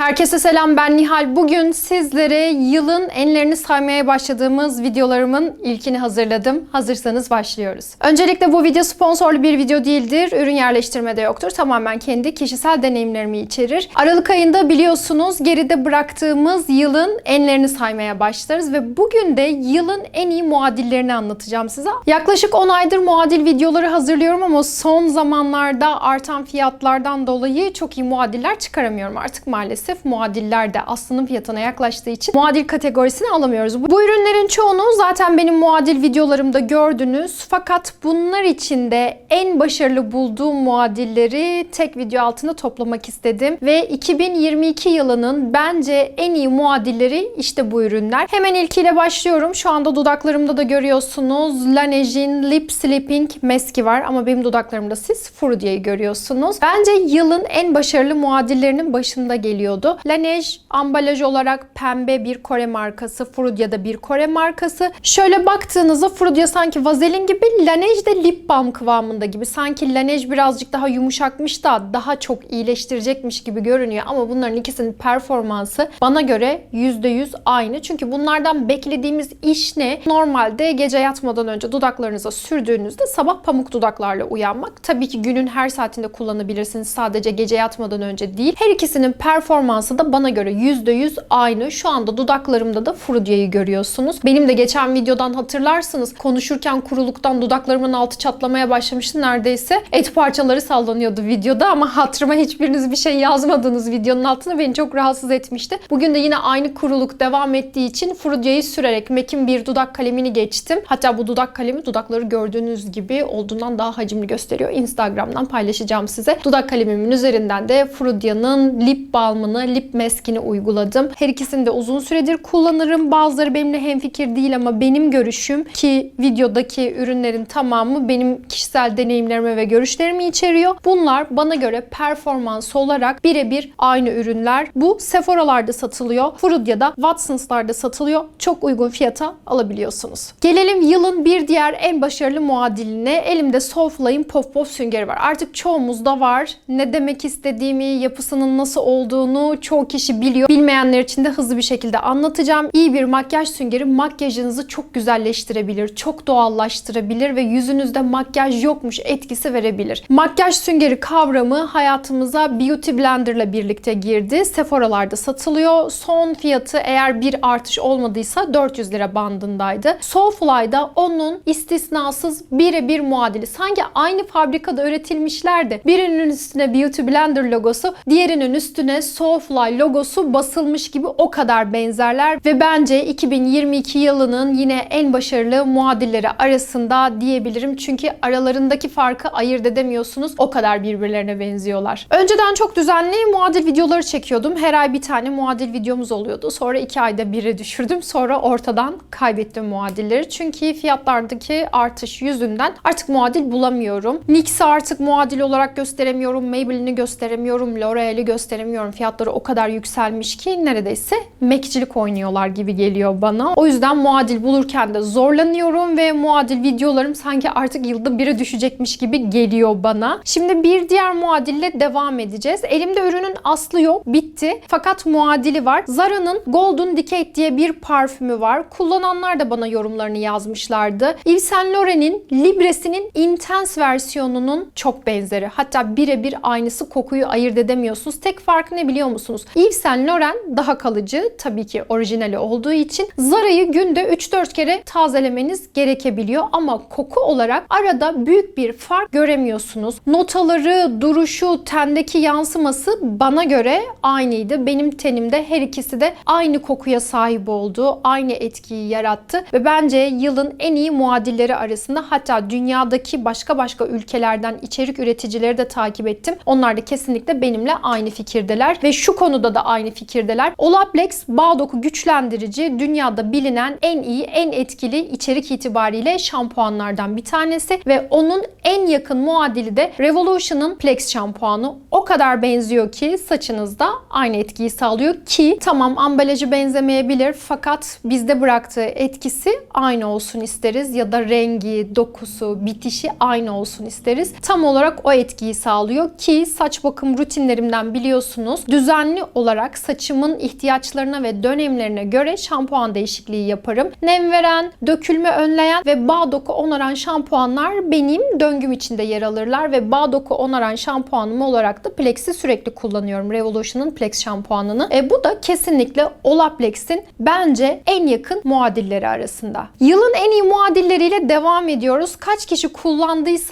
Herkese selam, ben Nihal. Bugün sizlere yılın enlerini saymaya başladığımız videolarımın ilkini hazırladım. Hazırsanız başlıyoruz. Öncelikle bu video sponsorlu bir video değildir. Ürün yerleştirme de yoktur. Tamamen kendi kişisel deneyimlerimi içerir. Aralık ayında biliyorsunuz geride bıraktığımız yılın enlerini saymaya başlarız ve bugün de yılın en iyi muadillerini anlatacağım size. Yaklaşık 10 aydır muadil videoları hazırlıyorum ama son zamanlarda artan fiyatlardan dolayı çok iyi muadiller çıkaramıyorum artık maalesef. Muadiller de aslının fiyatına yaklaştığı için muadil kategorisini alamıyoruz. Bu ürünlerin çoğunu zaten benim muadil videolarımda gördünüz. Fakat bunlar içinde en başarılı bulduğum muadilleri tek video altında toplamak istedim. Ve 2022 yılının bence en iyi muadilleri işte bu ürünler. Hemen ilkiyle başlıyorum. Şu anda dudaklarımda da görüyorsunuz. Laneige'in Lip Sleeping Mask'i var ama benim dudaklarımda siz Frudia'yı görüyorsunuz. Bence yılın en başarılı muadillerinin başında geliyordu. Laneige ambalaj olarak pembe bir Kore markası, Frudia da bir Kore markası. Şöyle baktığınızda Frudia sanki vazelin gibi, Laneige de lip balm kıvamında gibi. Sanki Laneige birazcık daha yumuşakmış da daha çok iyileştirecekmiş gibi görünüyor ama bunların ikisinin performansı bana göre %100 aynı. Çünkü bunlardan beklediğimiz iş ne? Normalde gece yatmadan önce dudaklarınıza sürdüğünüzde sabah pamuk dudaklarla uyanmak. Tabii ki günün her saatinde kullanabilirsiniz. Sadece gece yatmadan önce değil. Her ikisinin performansı da bana göre %100 aynı. Şu anda dudaklarımda da Frudia'yı görüyorsunuz. Benim de geçen videodan hatırlarsınız. Konuşurken kuruluktan dudaklarımın altı çatlamaya başlamıştı neredeyse. Et parçaları sallanıyordu videoda ama hatırıma hiçbiriniz bir şey yazmadınız videonun altına. Beni çok rahatsız etmişti. Bugün de yine aynı kuruluk devam ettiği için Frudia'yı sürerek MAC'in bir dudak kalemini geçtim. Hatta bu dudak kalemi dudakları gördüğünüz gibi olduğundan daha hacimli gösteriyor. Instagram'dan paylaşacağım size. Dudak kalemimin üzerinden de Frudia'nın lip balmını, lip mask'ini uyguladım. Her ikisini de uzun süredir kullanırım. Bazıları benimle hemfikir değil ama benim görüşüm, ki videodaki ürünlerin tamamı benim kişisel deneyimlerime ve görüşlerimi içeriyor. Bunlar bana göre performans olarak birebir aynı ürünler. Bu Sephora'larda satılıyor. Frudia'da, Watsons'larda satılıyor. Çok uygun fiyata alabiliyorsunuz. Gelelim yılın bir diğer en başarılı muadiline. Elimde Soulfly'in Pof Pof süngeri var. Artık çoğumuzda var. Ne demek istediğimi, yapısının nasıl olduğunu çoğu kişi biliyor. Bilmeyenler için de hızlı bir şekilde anlatacağım. İyi bir makyaj süngeri makyajınızı çok güzelleştirebilir, çok doğallaştırabilir ve yüzünüzde makyaj yokmuş etkisi verebilir. Makyaj süngeri kavramı hayatımıza Beauty Blender ile birlikte girdi. Sephora'larda satılıyor. Son fiyatı eğer bir artış olmadıysa 400 lira bandındaydı. Soulfly'da onun istisnasız birebir muadili. Sanki aynı fabrikada üretilmişler de birinin üstüne Beauty Blender logosu, diğerinin üstüne Soulfly logosu basılmış gibi, o kadar benzerler ve bence 2022 yılının yine en başarılı muadilleri arasında diyebilirim. Çünkü aralarındaki farkı ayırt edemiyorsunuz. O kadar birbirlerine benziyorlar. Önceden çok düzenli muadil videoları çekiyordum. Her ay bir tane muadil videomuz oluyordu. Sonra 2 ayda biri düşürdüm. Sonra ortadan kaybettim muadilleri. Çünkü fiyatlardaki artış yüzünden artık muadil bulamıyorum. NYX'i artık muadil olarak gösteremiyorum. Maybelline'i gösteremiyorum. L'Oreal'i gösteremiyorum. Fiyatları o kadar yükselmiş ki neredeyse MAC'cilik oynuyorlar gibi geliyor bana. O yüzden muadil bulurken de zorlanıyorum ve muadil videolarım sanki artık yılda biri düşecekmiş gibi geliyor bana. Şimdi bir diğer muadille devam edeceğiz. Elimde ürünün aslı yok. Bitti. Fakat muadili var. Zara'nın Golden Decade diye bir parfümü var. Kullananlar da bana yorumlarını yazmışlardı. Yves Saint Laurent'in Libres'inin Intense versiyonunun çok benzeri. Hatta birebir aynısı, kokuyu ayırt edemiyorsunuz. Tek fark ne biliyor musunuz? Yves Saint Laurent daha kalıcı, tabii ki orijinali olduğu için. Zara'yı günde 3-4 kere tazelemeniz gerekebiliyor ama koku olarak arada büyük bir fark göremiyorsunuz. Notaları, duruşu, tendeki yansıması bana göre aynıydı. Benim tenimde her ikisi de aynı kokuya sahip oldu. Aynı etkiyi yarattı ve bence yılın en iyi muadilleri arasında. Hatta dünyadaki başka ülkelerden içerik üreticileri de takip ettim. Onlar da kesinlikle benimle aynı fikirdeler ve şu konuda da aynı fikirdeler. Olaplex Bağ Doku Güçlendirici dünyada bilinen en iyi, en etkili içerik itibariyle şampuanlardan bir tanesi ve onun en yakın muadili de Revolution'ın Plex şampuanı. O kadar benziyor ki saçınızda aynı etkiyi sağlıyor ki tamam ambalajı benzemeyebilir fakat bizde bıraktığı etkisi aynı olsun isteriz ya da rengi, dokusu, bitişi aynı olsun isteriz. Tam olarak o etkiyi sağlıyor ki saç bakım rutinlerimden biliyorsunuz. Düzenli düzenli olarak saçımın ihtiyaçlarına ve dönemlerine göre şampuan değişikliği yaparım. Nem veren, dökülme önleyen ve bağ doku onaran şampuanlar benim döngüm içinde yer alırlar ve bağ doku onaran şampuanım olarak da Plex'i sürekli kullanıyorum. Revolution'ın Plex şampuanını. Bu da kesinlikle Olaplex'in bence en yakın muadilleri arasında. Yılın en iyi muadilleriyle devam ediyoruz. Kaç kişi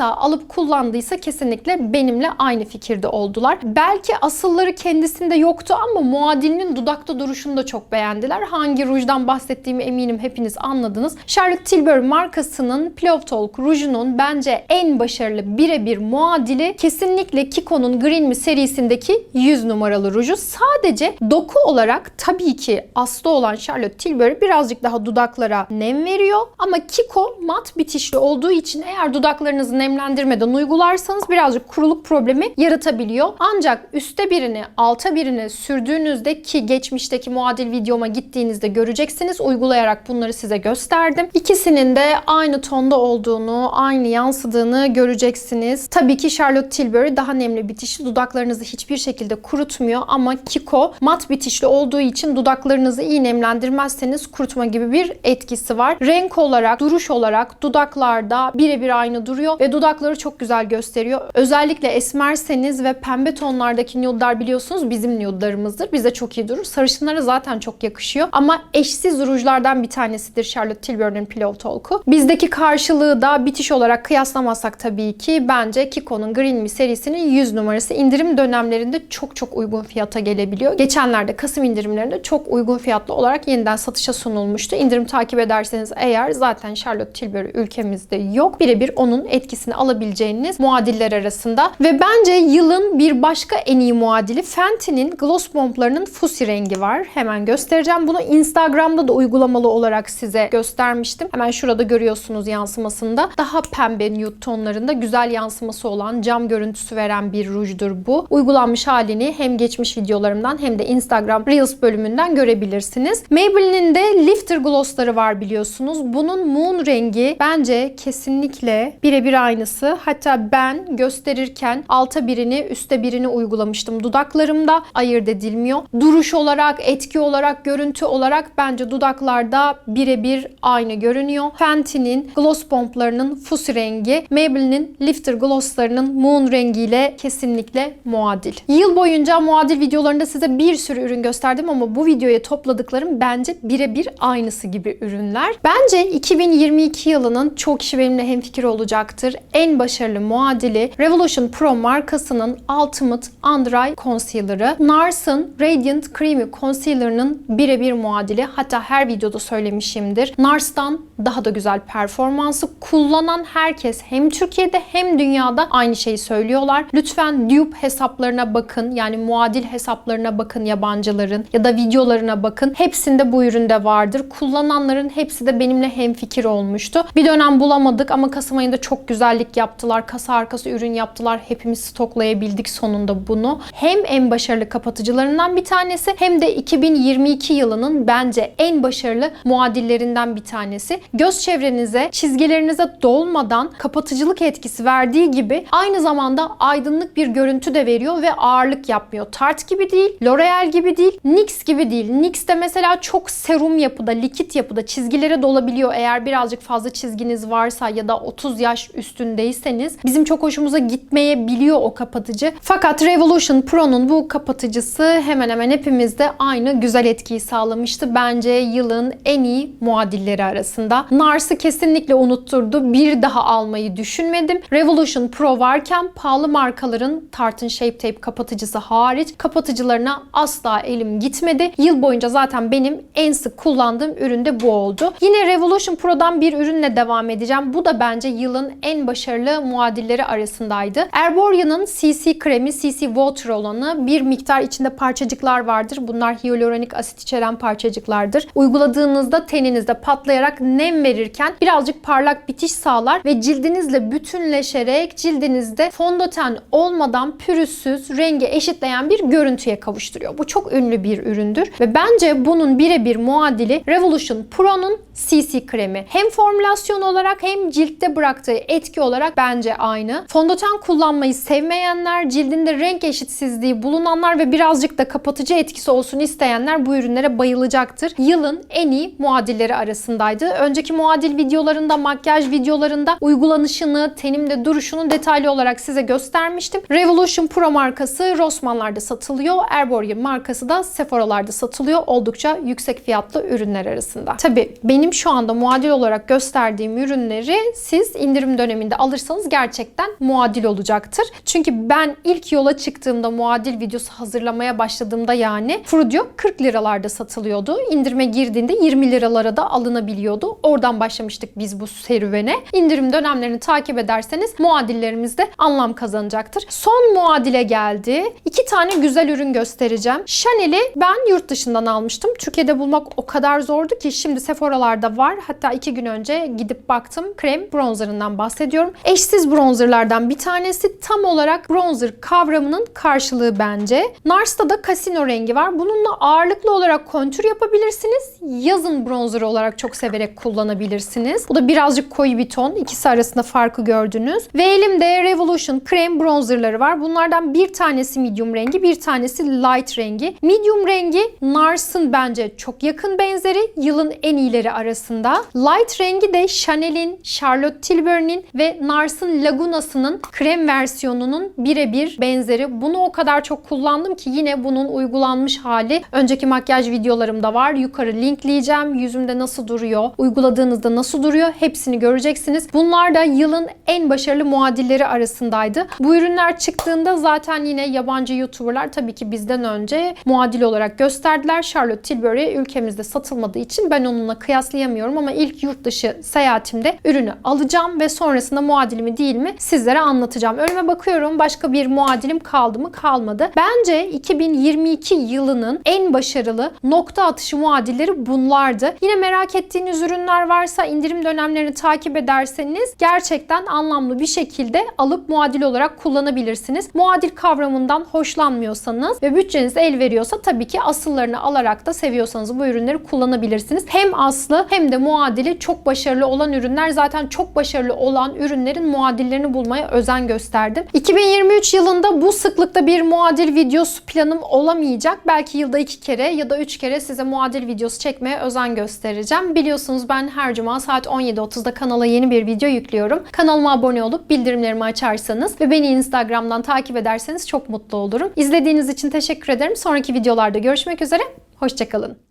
alıp kullandıysa kesinlikle benimle aynı fikirde oldular. Belki asılları kendisinde yoktu ama muadilinin dudakta duruşunu da çok beğendiler. Hangi rujdan bahsettiğimi eminim hepiniz anladınız. Charlotte Tilbury markasının Pillow Talk rujunun bence en başarılı birebir muadili kesinlikle Kiko'nun Green Me serisindeki 100 numaralı ruju. Sadece doku olarak tabii ki aslı olan Charlotte Tilbury birazcık daha dudaklara nem veriyor ama Kiko mat bitişli olduğu için eğer dudaklarınızı nemlendirmeden uygularsanız birazcık kuruluk problemi yaratabiliyor. Ancak üstte birini, alta birini sürdüğünüzde, ki geçmişteki muadil videoma gittiğinizde göreceksiniz. Uygulayarak bunları size gösterdim. İkisinin de aynı tonda olduğunu, aynı yansıdığını göreceksiniz. Tabii ki Charlotte Tilbury daha nemli bitişli, dudaklarınızı hiçbir şekilde kurutmuyor ama Kiko mat bitişli olduğu için dudaklarınızı iyi nemlendirmezseniz kurutma gibi bir etkisi var. Renk olarak, duruş olarak dudaklarda birebir aynı duruyor ve dudakları çok güzel gösteriyor. Özellikle esmerseniz ve pembe tonlardaki nude'lar biliyorsunuz bizim nude'larımızdır. Bize çok iyi durur. Sarışınlara zaten çok yakışıyor. Ama eşsiz rujlardan bir tanesidir Charlotte Tilbury'nin Pillow Talk'u. Bizdeki karşılığı da bitiş olarak kıyaslamazsak tabii ki bence Kiko'nun Green Me serisinin 100 numarası indirim dönemlerinde çok uygun fiyata gelebiliyor. Geçenlerde Kasım indirimlerinde çok uygun fiyatlı olarak yeniden satışa sunulmuştu. İndirim takip ederseniz eğer zaten Charlotte Tilbury ülkemizde yok. Birebir onun etkisini alabileceğiniz muadiller arasında. Ve bence yılın bir başka en iyi muadili Fenty'nin Gloss Bomb'larının Fussy rengi var. Hemen göstereceğim. Bunu Instagram'da da uygulamalı olarak size göstermiştim. Hemen şurada görüyorsunuz yansımasında. Daha pembe nude tonlarında güzel yansıması olan, cam görüntüsü veren bir rujdur bu. Uygulanmış halini hem geçmiş videolarımdan hem de Instagram Reels bölümünden görebilirsiniz. Maybelline'in de Lifter Gloss'ları var biliyorsunuz. Bunun Moon rengi bence kesinlikle birebir aynısı. Hatta ben gösterirken alta birini, üstte birini uygulamıştım. Dudaklarımda ayırt edilmiyor. Duruş olarak, etki olarak, görüntü olarak bence dudaklarda birebir aynı görünüyor. Fenty'nin Gloss Bomb'larının Fussy rengi, Maybelline'in Lifter Gloss'larının Moon rengiyle kesinlikle muadil. Yıl boyunca muadil videolarında size bir sürü ürün gösterdim ama bu videoya topladıklarım bence birebir aynısı gibi ürünler. Bence 2022 yılının çok kişi benimle hemfikir olacaktır. En başarılı muadili Revolution Pro markasının Ultimate Under Eye Concealer'ı. NARS'ın Radiant Creamy Concealer'ının birebir muadili. Hatta her videoda söylemişimdir. NARS'tan daha da güzel performansı. Kullanan herkes hem Türkiye'de hem dünyada aynı şeyi söylüyorlar. Lütfen dupe hesaplarına bakın. Yani muadil hesaplarına bakın yabancıların ya da videolarına bakın. Hepsinde bu üründe vardır. Kullananların hepsi de benimle hemfikir olmuştu. Bir dönem bulamadık ama Kasım ayında çok güzellik yaptılar. Kasa arkası ürün yaptılar. Hepimiz stoklayabildik sonunda bunu. Hem en başarılı kapatıcılarından bir tanesi hem de 2022 yılının bence en başarılı muadillerinden bir tanesi. Göz çevrenize, çizgilerinize dolmadan kapatıcılık etkisi verdiği gibi aynı zamanda aydınlık bir görüntü de veriyor ve ağırlık yapmıyor. Tarte gibi değil, L'Oreal gibi değil, NYX gibi değil. NYX de mesela çok serum yapıda, likit yapıda çizgilere dolabiliyor. Eğer birazcık fazla çizginiz varsa ya da 30 yaş üstündeyseniz bizim çok hoşumuza gitmeyebiliyor o kapatıcı. Fakat Revolution Pro'nun bu kapatıcısı hemen hemen hepimizde aynı güzel etkiyi sağlamıştı. Bence yılın en iyi muadilleri arasında. NARS'ı kesinlikle unutturdu. Bir daha almayı düşünmedim. Revolution Pro varken pahalı markaların Tarte'ın Shape Tape kapatıcısı hariç kapatıcılarına asla elim gitmedi. Yıl boyunca zaten benim en sık kullandığım ürün de bu oldu. Yine Revolution Pro'dan bir ürünle devam edeceğim. Bu da bence yılın en başarılı muadilleri arasındaydı. Erboria'nın CC kremi, CC Water olanı, bir miktar içinde parçacıklar vardır. Bunlar hyaluronik asit içeren parçacıklardır. Uyguladığınızda teninizde patlayarak nem verirken birazcık parlak bitiş sağlar ve cildinizle bütünleşerek cildinizde fondöten olmadan pürüzsüz, rengi eşitleyen bir görüntüye kavuşturuyor. Bu çok ünlü bir üründür ve bence bunun birebir muadili Revolution Pro'nun CC kremi. Hem formülasyon olarak hem ciltte bıraktığı etki olarak bence aynı. Fondöten kullanmayı sevmeyenler, cildinde renk eşitsizliği bulunanlar olanlar ve birazcık da kapatıcı etkisi olsun isteyenler bu ürünlere bayılacaktır. Yılın en iyi muadilleri arasındaydı. Önceki muadil videolarında, makyaj videolarında uygulanışını, tenimde duruşunu detaylı olarak size göstermiştim. Revolution Pro markası Rossmann'larda satılıyor. Erborian markası da Sephora'larda satılıyor. Oldukça yüksek fiyatlı ürünler arasında. Tabii benim şu anda muadil olarak gösterdiğim ürünleri siz indirim döneminde alırsanız gerçekten muadil olacaktır. Çünkü ben ilk yola çıktığımda, muadil videosu hazırlamaya başladığımda yani Frudio 40 liralarda satılıyordu. İndirime girdiğinde 20 liralara da alınabiliyordu. Oradan başlamıştık biz bu serüvene. İndirim dönemlerini takip ederseniz muadillerimiz de anlam kazanacaktır. Son muadile geldi. 2 tane güzel ürün göstereceğim. Chanel'i ben yurt dışından almıştım. Türkiye'de bulmak o kadar zordu ki şimdi Sephora'larda var. Hatta 2 gün önce gidip baktım. Krem bronzerından bahsediyorum. Eşsiz bronzerlardan bir tanesi. Tam olarak bronzer kavramının karşılığı bence. NARS'ta da Casino rengi var. Bununla ağırlıklı olarak kontür yapabilirsiniz. Yazın bronzer olarak çok severek kullanabilirsiniz. Bu da birazcık koyu bir ton. İkisi arasında farkı gördünüz. Ve elimde Revolution krem bronzerları var. Bunlardan bir tanesi medium rengi, bir tanesi light rengi. Medium rengi NARS'ın bence çok yakın benzeri. Yılın en iyileri arasında. Light rengi de Chanel'in, Charlotte Tilbury'nin ve NARS'ın Laguna'sının krem versiyonunun birebir benzeri. Bunu o kadar çok kullandım ki yine bunun uygulanmış hali önceki makyaj videolarımda var. Yukarı linkleyeceğim. Yüzümde nasıl duruyor, uyguladığınızda nasıl duruyor hepsini göreceksiniz. Bunlar da yılın en başarılı muadilleri arasındaydı. Bu ürünler çıktığında zaten yine yabancı YouTuber'lar tabii ki bizden önce muadil olarak gösterdiler. Charlotte Tilbury ülkemizde satılmadığı için ben onunla kıyaslayamıyorum ama ilk yurt dışı seyahatimde ürünü alacağım ve sonrasında muadili mi değil mi sizlere anlatacağım. Önüme bakıyorum, başka bir muadilim kaldı mı? Kalmadı. Bence 2022 yılının en başarılı nokta atışı muadilleri bunlardı. Yine merak ettiğiniz ürünler varsa indirim dönemlerini takip ederseniz gerçekten anlamlı bir şekilde alıp muadil olarak kullanabilirsiniz. Muadil kavramından hoşlanmıyorsanız ve bütçeniz el veriyorsa tabii ki asıllarını alarak da seviyorsanız bu ürünleri kullanabilirsiniz. Hem aslı hem de muadili çok başarılı olan ürünler. Zaten çok başarılı olan ürünlerin muadillerini bulmaya özen gösterdim. 2023 yılında bu sıklıkta bir muadil videosu planım olamayacak. Belki yılda 2 kere ya da 3 kere size muadil videosu çekmeye özen göstereceğim. Biliyorsunuz ben her cuma saat 17.30'da kanala yeni bir video yüklüyorum. Kanalıma abone olup bildirimlerimi açarsanız ve beni Instagram'dan takip ederseniz çok mutlu olurum. İzlediğiniz için teşekkür ederim. Sonraki videolarda görüşmek üzere. Hoşça kalın.